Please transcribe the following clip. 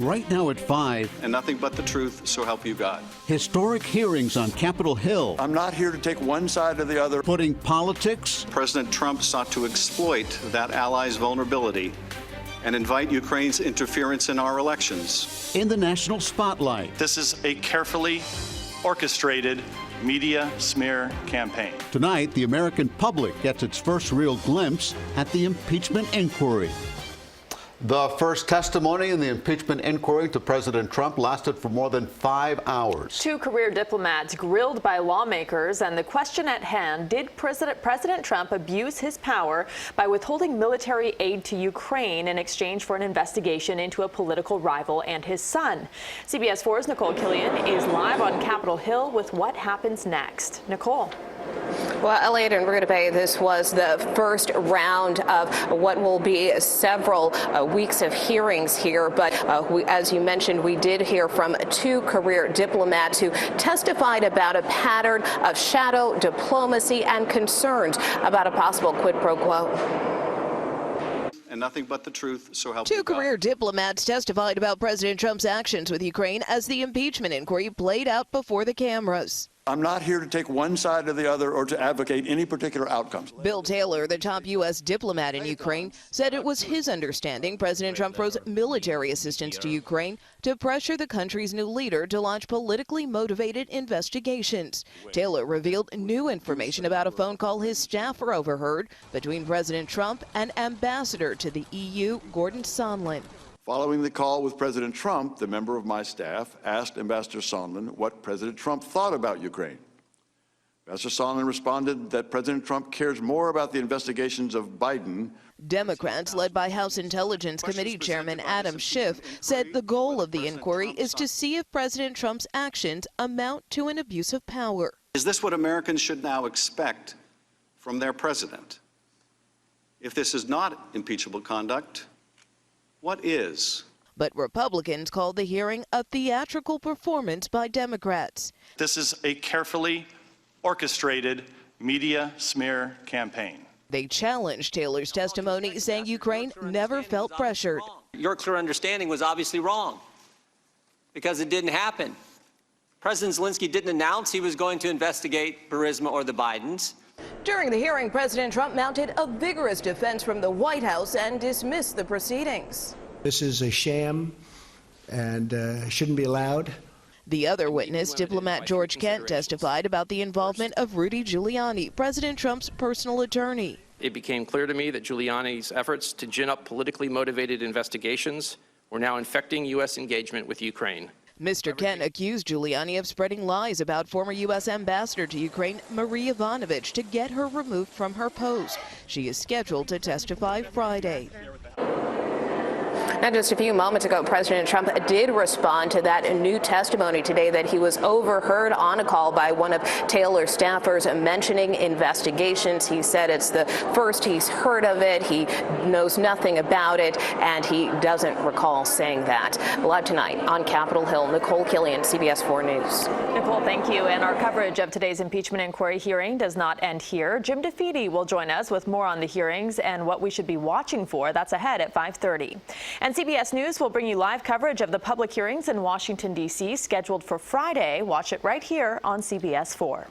right now at 5. And nothing but the truth, so help you God. Historic hearings on Capitol Hill. I'm not here to take one side or the other. Putting politics. President Trump sought to exploit that ally's vulnerability and invite Ukraine's interference in our elections In the national spotlight. This is a carefully orchestrated media smear campaign. Tonight, the American public gets its first real glimpse at the impeachment inquiry. The first testimony in the impeachment inquiry to President Trump lasted for more than 5 hours. 2 career diplomats grilled by lawmakers, and the question at hand, did President Trump abuse his power by withholding military aid to Ukraine in exchange for an investigation into a political rival and his son? CBS 4's Nikole Killion is live on Capitol Hill with what happens next. Nikole. Well, Elliot and Rita Bay, this was the first round of what will be several weeks of hearings here. But as you mentioned, we did hear from 2 career diplomats who testified about a pattern of shadow diplomacy and concerns about a possible quid pro quo. and nothing but the truth, so help you God. 2 career diplomats testified about President Trump's actions with Ukraine as the impeachment inquiry played out before the cameras. I'm not here to take one side or the other or to advocate any particular outcomes. Bill Taylor, the top U.S. diplomat in Ukraine, said it was his understanding President Trump froze military assistance to Ukraine to pressure the country's new leader to launch politically motivated investigations. Taylor revealed new information about a phone call his staffer overheard between President Trump and Ambassador to the EU, Gordon Sondland. Following the call with President Trump, the member of my staff asked Ambassador Sondland what President Trump thought about Ukraine. Ambassador Sondland responded that President Trump cares more about the investigations of Biden. Democrats, led by House Intelligence Committee Chairman Adam Schiff, said the goal of the inquiry is to see if President Trump's actions amount to an abuse of power. Is this what Americans should now expect from their president? If this is not impeachable conduct, what is? But Republicans called the hearing a theatrical performance by Democrats. This is a carefully orchestrated media smear campaign. They challenged Taylor's testimony, saying Ukraine never felt pressured. Your clear understanding was obviously wrong because it didn't happen. President Zelensky didn't announce he was going to investigate Burisma or the Bidens. During the hearing, President Trump mounted a vigorous defense from the White House and dismissed the proceedings. This is a sham and shouldn't be allowed. The other witness, diplomat George Kent, testified about the involvement of Rudy Giuliani, President Trump's personal attorney. It became clear to me that Giuliani's efforts to gin up politically motivated investigations were now infecting U.S. engagement with Ukraine. Mr. Kent accused Giuliani of spreading lies about former U.S. Ambassador to Ukraine, Marie Yovanovitch, to get her removed from her post. She is scheduled to testify Friday. And just a few moments ago, President Trump did respond to that new testimony today that he was overheard on a call by one of Taylor's staffers mentioning investigations. He said it's the first he's heard of it, he knows nothing about it, and he doesn't recall saying that. Live tonight on Capitol Hill, Nikole Killion, CBS 4 News. Nikole, thank you. And our coverage of today's impeachment inquiry hearing does not end here. Jim DeFede will join us with more on the hearings and what we should be watching for. That's ahead at 5:30. And CBS News will bring you live coverage of the public hearings in Washington, D.C., scheduled for Friday. Watch it right here on CBS 4.